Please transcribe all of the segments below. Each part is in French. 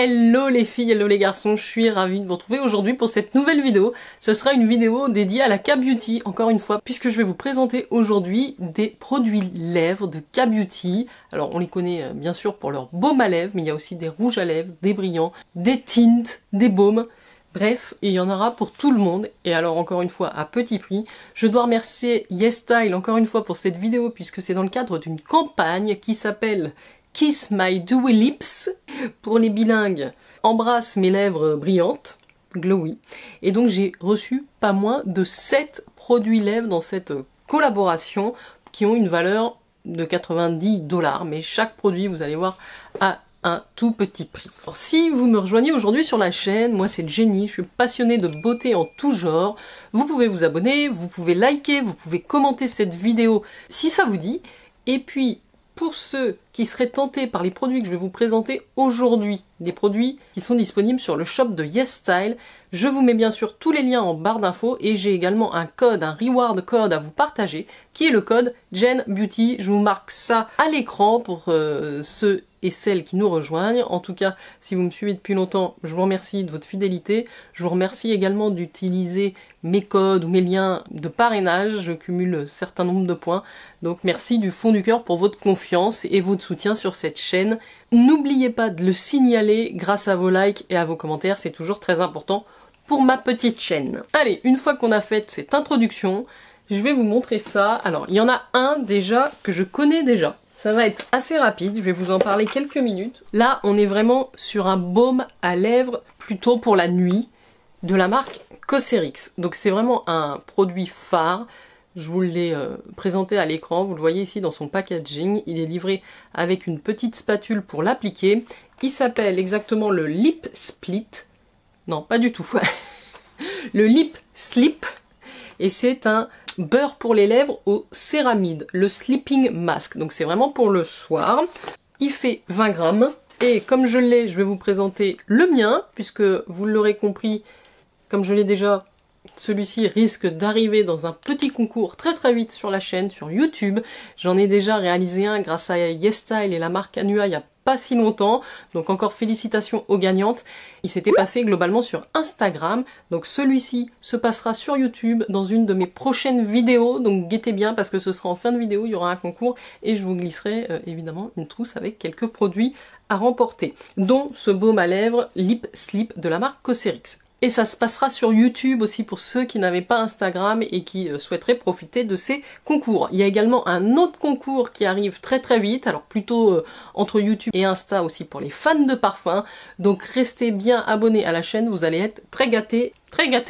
Hello les filles, hello les garçons, je suis ravie de vous retrouver aujourd'hui pour cette nouvelle vidéo. Ce sera une vidéo dédiée à la K-Beauty, encore une fois, puisque je vais vous présenter aujourd'hui des produits lèvres de K-Beauty. Alors on les connaît bien sûr pour leur baume à lèvres, mais il y a aussi des rouges à lèvres, des brillants, des tints, des baumes. Bref, il y en aura pour tout le monde, et alors encore une fois à petit prix. Je dois remercier YesStyle encore une fois pour cette vidéo, puisque c'est dans le cadre d'une campagne qui s'appelle Kiss My Dewy Lips, pour les bilingues, embrasse mes lèvres brillantes, glowy. Et donc j'ai reçu pas moins de 7 produits lèvres dans cette collaboration qui ont une valeur de 90$, mais chaque produit, vous allez voir, a un tout petit prix. Alors, si vous me rejoignez aujourd'hui sur la chaîne, moi c'est Jenny, je suis passionnée de beauté en tout genre. Vous pouvez vous abonner, vous pouvez liker, vous pouvez commenter cette vidéo si ça vous dit. Et puis, pour ceux qui seraient tentés par les produits que je vais vous présenter aujourd'hui, des produits qui sont disponibles sur le shop de YesStyle, je vous mets bien sûr tous les liens en barre d'infos et j'ai également un code, un reward code à vous partager, qui est le code JenBeauty. Je vous marque ça à l'écran pour ceux et celles qui nous rejoignent. En tout cas, si vous me suivez depuis longtemps, je vous remercie de votre fidélité. Je vous remercie également d'utiliser mes codes ou mes liens de parrainage. Je cumule un certain nombre de points. Donc merci du fond du cœur pour votre confiance et votre soutien sur cette chaîne. N'oubliez pas de le signaler grâce à vos likes et à vos commentaires. C'est toujours très important pour ma petite chaîne. Allez, une fois qu'on a fait cette introduction, je vais vous montrer ça. Alors, il y en a un déjà que je connais déjà. Ça va être assez rapide, je vais vous en parler quelques minutes. Là, on est vraiment sur un baume à lèvres plutôt pour la nuit de la marque Cosrx. Donc c'est vraiment un produit phare. Je vous l'ai présenté à l'écran, vous le voyez ici dans son packaging. Il est livré avec une petite spatule pour l'appliquer. Il s'appelle exactement le Lip Split. Non, pas du tout. Le Lip Slip. Et c'est un beurre pour les lèvres au céramide, le Sleeping Mask. Donc c'est vraiment pour le soir. Il fait 20 grammes. Et comme je l'ai, je vais vous présenter le mien, puisque vous l'aurez compris, comme je l'ai déjà, celui-ci risque d'arriver dans un petit concours très vite sur la chaîne, sur YouTube. J'en ai déjà réalisé un grâce à YesStyle et la marque Anua il y a pas si longtemps, donc encore félicitations aux gagnantes. Il s'était passé globalement sur Instagram, donc celui-ci se passera sur YouTube dans une de mes prochaines vidéos, donc guettez bien parce que ce sera en fin de vidéo, il y aura un concours et je vous glisserai évidemment une trousse avec quelques produits à remporter, dont ce baume à lèvres Lip Slip de la marque Cosrx. Et ça se passera sur YouTube aussi pour ceux qui n'avaient pas Instagram et qui souhaiteraient profiter de ces concours. Il y a également un autre concours qui arrive très vite, alors plutôt entre YouTube et Insta aussi pour les fans de parfum. Donc restez bien abonnés à la chaîne, vous allez être très gâtés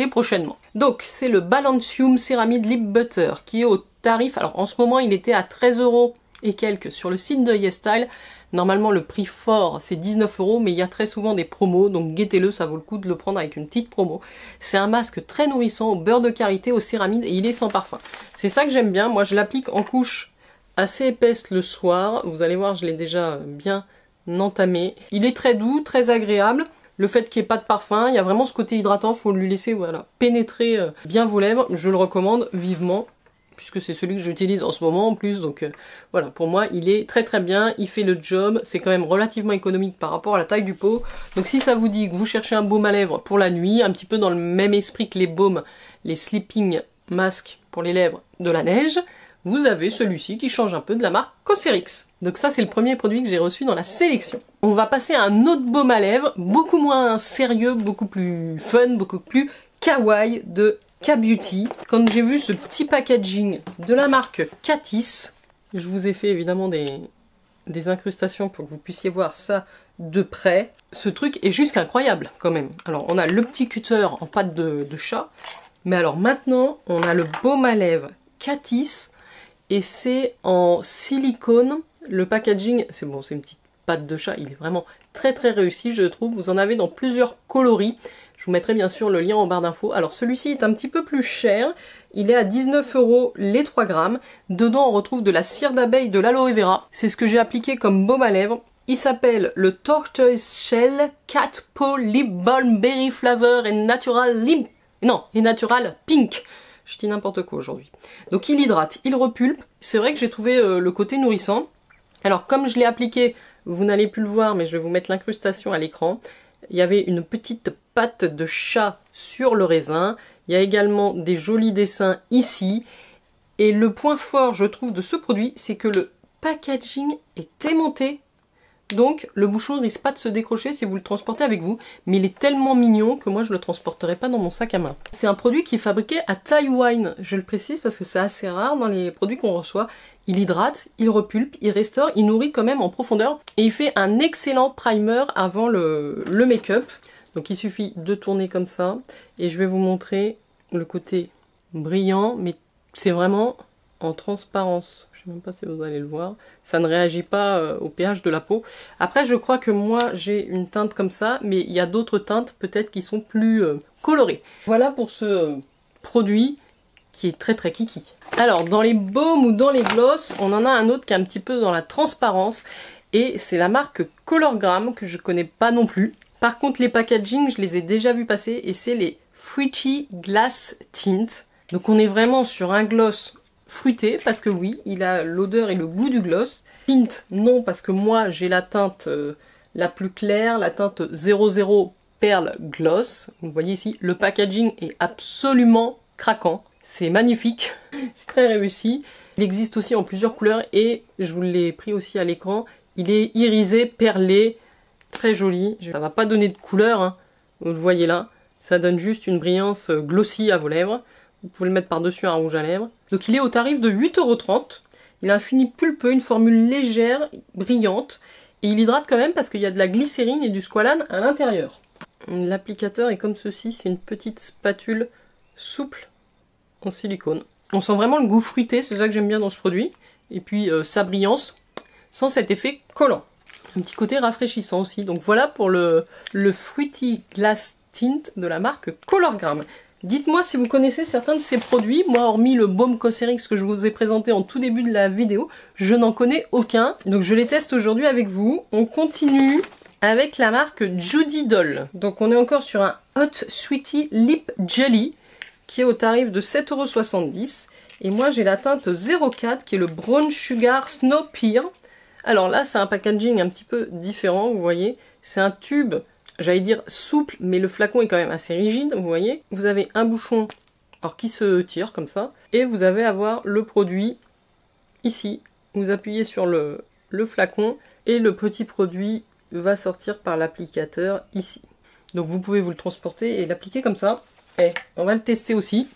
prochainement. Donc c'est le Balancium Ceramide Lip Butter qui est au tarif, alors en ce moment il était à 13€ et quelques sur le site de YesStyle. Normalement, le prix fort, c'est 19€, mais il y a très souvent des promos, donc guettez-le, ça vaut le coup de le prendre avec une petite promo. C'est un masque très nourrissant au beurre de karité, au céramide, et il est sans parfum. C'est ça que j'aime bien, moi je l'applique en couche assez épaisse le soir. Vous allez voir, je l'ai déjà bien entamé. Il est très doux, très agréable. Le fait qu'il n'y ait pas de parfum, il y a vraiment ce côté hydratant, faut lui laisser voilà, pénétrer bien vos lèvres. Je le recommande vivement, puisque c'est celui que j'utilise en ce moment en plus, donc voilà, pour moi il est très bien, il fait le job, c'est quand même relativement économique par rapport à la taille du pot, donc si ça vous dit que vous cherchez un baume à lèvres pour la nuit, un petit peu dans le même esprit que les baumes, les sleeping masks pour les lèvres de la neige, vous avez celui-ci qui change un peu de la marque Cosrx. Donc ça c'est le premier produit que j'ai reçu dans la sélection. On va passer à un autre baume à lèvres, beaucoup moins sérieux, beaucoup plus fun, beaucoup plus kawaii de K-Beauty. Quand j'ai vu ce petit packaging de la marque Catis, je vous ai fait évidemment des incrustations pour que vous puissiez voir ça de près. Ce truc est juste incroyable quand même. Alors on a le petit cutter en pâte de chat, mais alors maintenant on a le baume à lèvres Catis et c'est en silicone. Le packaging, c'est bon, c'est une petite pâte de chat, il est vraiment très réussi je trouve. Vous en avez dans plusieurs coloris. Je vous mettrai bien sûr le lien en barre d'infos. Alors celui-ci est un petit peu plus cher, il est à 19€ les 3 grammes. Dedans on retrouve de la cire d'abeille, de l'aloe vera. C'est ce que j'ai appliqué comme baume à lèvres. Il s'appelle le Tortoise Shell Cat Paw Lip Balm Berry Flavor et Natural Lip... Non, et Natural Pink. Je dis n'importe quoi aujourd'hui. Donc il hydrate, il repulpe. C'est vrai que j'ai trouvé le côté nourrissant. Alors comme je l'ai appliqué vous n'allez plus le voir, mais je vais vous mettre l'incrustation à l'écran. Il y avait une petite patte de chat sur le raisin. Il y a également des jolis dessins ici. Et le point fort, je trouve, de ce produit, c'est que le packaging est aimanté. Donc le bouchon ne risque pas de se décrocher si vous le transportez avec vous, mais il est tellement mignon que moi je le transporterai pas dans mon sac à main. C'est un produit qui est fabriqué à Taïwan, je le précise parce que c'est assez rare dans les produits qu'on reçoit. Il hydrate, il repulpe, il restaure, il nourrit quand même en profondeur et il fait un excellent primer avant le make-up. Donc il suffit de tourner comme ça et je vais vous montrer le côté brillant, mais c'est vraiment en transparence. Je sais même pas si vous allez le voir. Ça ne réagit pas au pH de la peau. Après, je crois que moi, j'ai une teinte comme ça, mais il y a d'autres teintes peut-être qui sont plus colorées. Voilà pour ce produit qui est très très kiki. Alors, dans les baumes ou dans les glosses, on en a un autre qui est un petit peu dans la transparence. Et c'est la marque Colorgram, que je connais pas non plus. Par contre, les packaging, je les ai déjà vus passer, et c'est les Fruity Glass Tint. Donc on est vraiment sur un gloss fruité, parce que oui, il a l'odeur et le goût du gloss. Tint, non, parce que moi j'ai la teinte la plus claire, la teinte 00 Pearl Gloss. Vous voyez ici, le packaging est absolument craquant. C'est magnifique, c'est très réussi. Il existe aussi en plusieurs couleurs et je vous l'ai pris aussi à l'écran. Il est irisé, perlé, très joli. Ça va pas donner de couleur, hein. Vous le voyez là. Ça donne juste une brillance glossy à vos lèvres. Vous pouvez le mettre par-dessus un rouge à lèvres. Donc il est au tarif de 8,30 €. Il a un fini pulpeux, une formule légère, brillante. Et il hydrate quand même parce qu'il y a de la glycérine et du squalane à l'intérieur. L'applicateur est comme ceci. C'est une petite spatule souple en silicone. On sent vraiment le goût fruité, c'est ça que j'aime bien dans ce produit. Et puis sa brillance, sans cet effet collant. Un petit côté rafraîchissant aussi. Donc voilà pour le Fruity Glass Tint de la marque Colorgram. Dites-moi si vous connaissez certains de ces produits. Moi, hormis le baume Cosrx que je vous ai présenté en tout début de la vidéo, je n'en connais aucun. Donc je les teste aujourd'hui avec vous. On continue avec la marque Judy Doll. Donc on est encore sur un Hot Sweetie Lip Jelly qui est au tarif de 7,70 €. Et moi j'ai la teinte 04 qui est le Brown Sugar Snow Pear. Alors là c'est un packaging un petit peu différent, vous voyez. C'est un tube, j'allais dire souple, mais le flacon est quand même assez rigide, vous voyez. Vous avez un bouchon alors, qui se tire comme ça. Et vous allez avoir le produit ici. Vous appuyez sur le flacon et le petit produit va sortir par l'applicateur ici. Donc vous pouvez vous le transporter et l'appliquer comme ça. Et on va le tester aussi.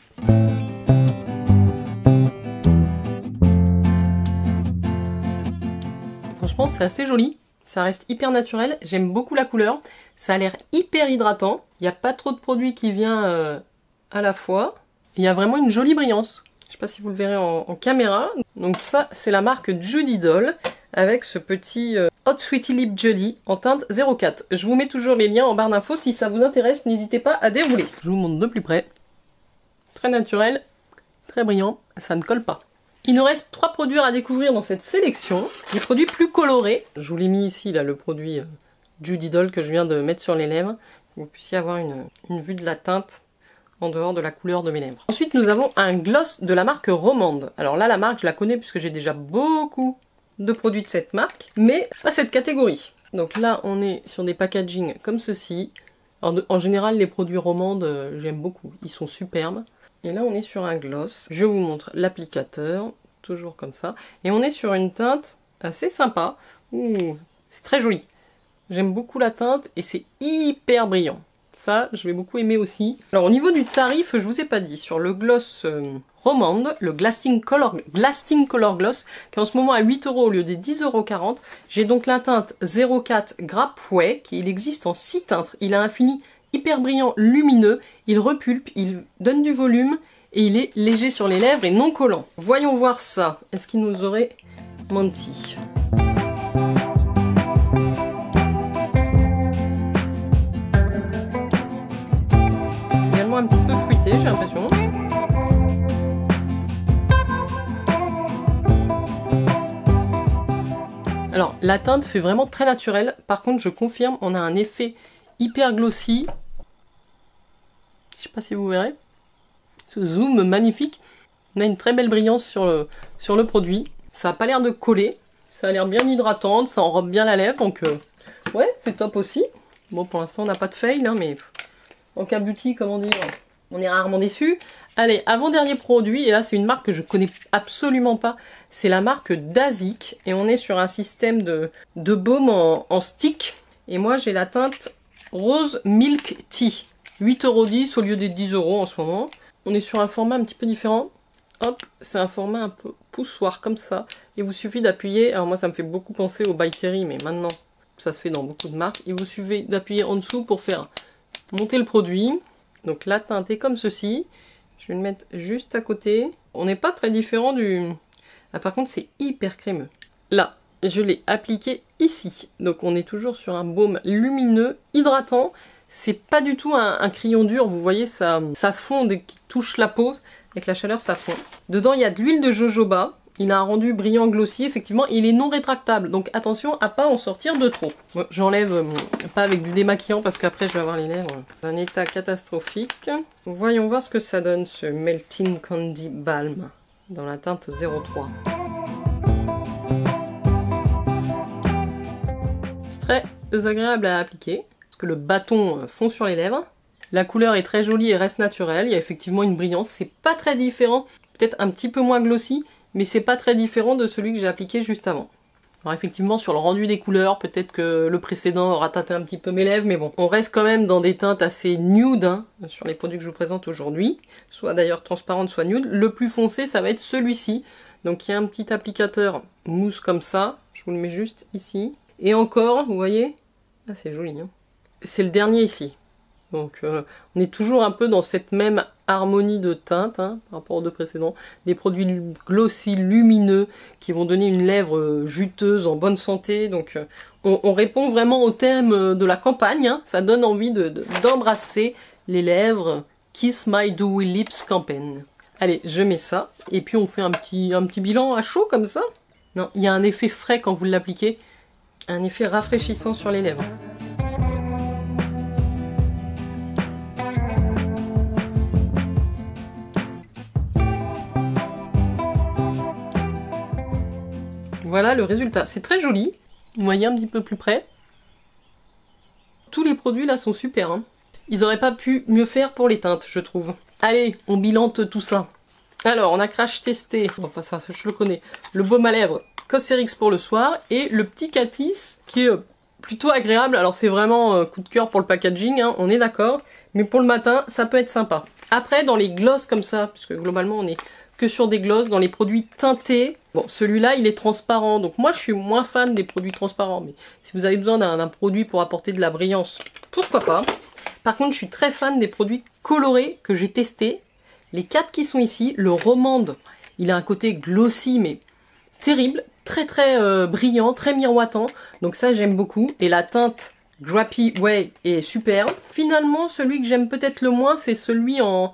Franchement, c'est assez joli. Ça reste hyper naturel. J'aime beaucoup la couleur. Ça a l'air hyper hydratant. Il n'y a pas trop de produits qui vient à la fois. Il y a vraiment une jolie brillance. Je ne sais pas si vous le verrez en caméra. Donc ça, c'est la marque Judy Doll avec ce petit Hot Sweetie Lip Jelly en teinte 04. Je vous mets toujours les liens en barre d'infos. Si ça vous intéresse, n'hésitez pas à dérouler. Je vous montre de plus près. Très naturel, très brillant. Ça ne colle pas. Il nous reste 3 produits à découvrir dans cette sélection. Des produits plus colorés. Je vous l'ai mis ici, là, le produit Judy Doll que je viens de mettre sur les lèvres. Pour que vous puissiez avoir une vue de la teinte en dehors de la couleur de mes lèvres. Ensuite, nous avons un gloss de la marque Romande. Alors là, la marque, je la connais puisque j'ai déjà beaucoup de produits de cette marque, mais pas cette catégorie. Donc là, on est sur des packaging comme ceci. En général, les produits Romande, j'aime beaucoup. Ils sont superbes. Et là, on est sur un gloss. Je vous montre l'applicateur, toujours comme ça. Et on est sur une teinte assez sympa. Ouh, c'est très joli. J'aime beaucoup la teinte et c'est hyper brillant. Ça, je vais beaucoup aimer aussi. Alors, au niveau du tarif, je vous ai pas dit. Sur le gloss Romande, le Glasting Color Gloss, qui est en ce moment à 8 € au lieu des 10,40 €. J'ai donc la teinte 04 Grape Way, qui il existe en 6 teintes. Il a un fini hyper brillant, lumineux, il repulpe, il donne du volume et il est léger sur les lèvres et non collant. Voyons voir ça. Est-ce qu'il nous aurait menti? C'est également un petit peu fruité, j'ai l'impression. Alors, la teinte fait vraiment très naturelle. Par contre, je confirme, on a un effet hyper glossy. Je sais pas si vous verrez. Ce zoom magnifique. On a une très belle brillance sur le produit. Ça n'a pas l'air de coller. Ça a l'air bien hydratante, ça enrobe bien la lèvre, donc ouais, c'est top aussi. Bon, pour l'instant, on n'a pas de fail, hein, mais en K-Beauty, comment dire, on est rarement déçus. Allez, avant-dernier produit, et là, c'est une marque que je connais absolument pas. C'est la marque Dazik, et on est sur un système de baume en stick. Et moi, j'ai la teinte Rose Milk Tea. 8,10 € au lieu des 10 € en ce moment. On est sur un format un petit peu différent. Hop, c'est un format un peu poussoir comme ça. Il vous suffit d'appuyer. Alors moi, ça me fait beaucoup penser au By Terry, mais maintenant, ça se fait dans beaucoup de marques. Il vous suffit d'appuyer en dessous pour faire monter le produit. Donc la teinte est comme ceci. Je vais le mettre juste à côté. On n'est pas très différent du... Ah, par contre, c'est hyper crémeux. Là, je l'ai appliqué ici. Donc on est toujours sur un baume lumineux, hydratant. C'est pas du tout un crayon dur, vous voyez, ça fond dès qu'il touche la peau. Avec la chaleur, ça fond. Dedans, il y a de l'huile de jojoba. Il a un rendu brillant glossy, effectivement. Il est non rétractable, donc attention à pas en sortir de trop. Bon, j'enlève pas avec du démaquillant parce qu'après je vais avoir les lèvres d'un état catastrophique. Voyons voir ce que ça donne, ce Melting Candy Balm dans la teinte 03. C'est très agréable à appliquer parce que le bâton fond sur les lèvres. La couleur est très jolie et reste naturelle. Il y a effectivement une brillance. C'est pas très différent, peut-être un petit peu moins glossy, mais c'est pas très différent de celui que j'ai appliqué juste avant. Alors effectivement, sur le rendu des couleurs, peut-être que le précédent aura tâté un petit peu mes lèvres, mais bon, on reste quand même dans des teintes assez nude hein, sur les produits que je vous présente aujourd'hui. Soit d'ailleurs transparente, soit nude. Le plus foncé, ça va être celui-ci. Donc il y a un petit applicateur mousse comme ça. Je vous le mets juste ici. Et encore, vous voyez? Ah, c'est joli, hein. C'est le dernier ici. Donc on est toujours un peu dans cette même harmonie de teinte hein, par rapport aux deux précédents. Des produits glossy, lumineux, qui vont donner une lèvre juteuse, en bonne santé. Donc on répond vraiment au thème de la campagne. Hein. Ça donne envie d'embrasser les lèvres. Kiss My Dewy Lips campagne. Allez, je mets ça. Et puis on fait un petit bilan à chaud comme ça. Non, il y a un effet frais quand vous l'appliquez. Un effet rafraîchissant sur les lèvres. Voilà le résultat. C'est très joli. Vous voyez un petit peu plus près. Tous les produits là sont super. Hein. Ils auraient pas pu mieux faire pour les teintes, je trouve. Allez, on bilante tout ça. Alors, on a crash testé, enfin ça je le connais, le baume à lèvres Cosrx pour le soir et le petit Catis qui est plutôt agréable. Alors c'est vraiment coup de cœur pour le packaging, hein, on est d'accord. Mais pour le matin, ça peut être sympa. Après, dans les glosses comme ça, puisque globalement on est que sur des glosses, dans les produits teintés, bon, celui-là, il est transparent. Donc moi, je suis moins fan des produits transparents. Mais si vous avez besoin d'un produit pour apporter de la brillance, pourquoi pas. Par contre, je suis très fan des produits colorés que j'ai testés. Les 4 qui sont ici, le Romande, il a un côté glossy, mais terrible. Très brillant, très miroitant. Donc ça, j'aime beaucoup. Et la teinte Grappy Way est superbe. Finalement, celui que j'aime peut-être le moins, c'est celui en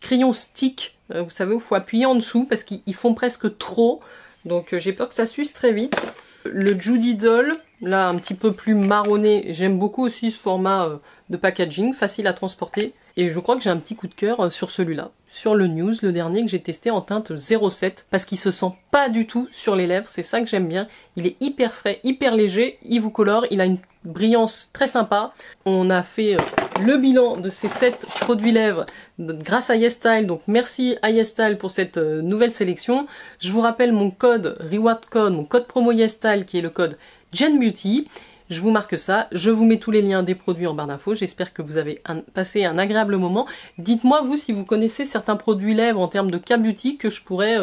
crayon stick. Vous savez, il faut appuyer en dessous parce qu'ils font presque trop. Donc j'ai peur que ça s'use très vite. Le Judy Doll, là un petit peu plus marronné, j'aime beaucoup aussi ce format de packaging, facile à transporter. Et je crois que j'ai un petit coup de cœur sur celui-là. Sur le News, le dernier que j'ai testé en teinte 07, parce qu'il se sent pas du tout sur les lèvres, c'est ça que j'aime bien. Il est hyper frais, hyper léger, il vous colore, il a une brillance très sympa. On a fait le bilan de ces 7 produits lèvres grâce à YesStyle, donc merci à YesStyle pour cette nouvelle sélection. Je vous rappelle mon code, reward code, mon code promo YesStyle qui est le code JenBeauty. Je vous marque ça, je vous mets tous les liens des produits en barre d'infos, j'espère que vous avez passé un agréable moment. Dites-moi vous si vous connaissez certains produits lèvres en termes de K-Beauty que je pourrais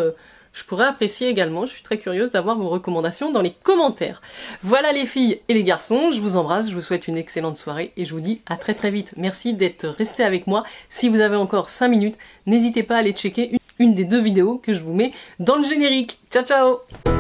apprécier également, je suis très curieuse d'avoir vos recommandations dans les commentaires. Voilà les filles et les garçons, je vous embrasse, je vous souhaite une excellente soirée et je vous dis à très très vite. Merci d'être restés avec moi, si vous avez encore 5 minutes, n'hésitez pas à aller checker une des 2 vidéos que je vous mets dans le générique. Ciao ciao!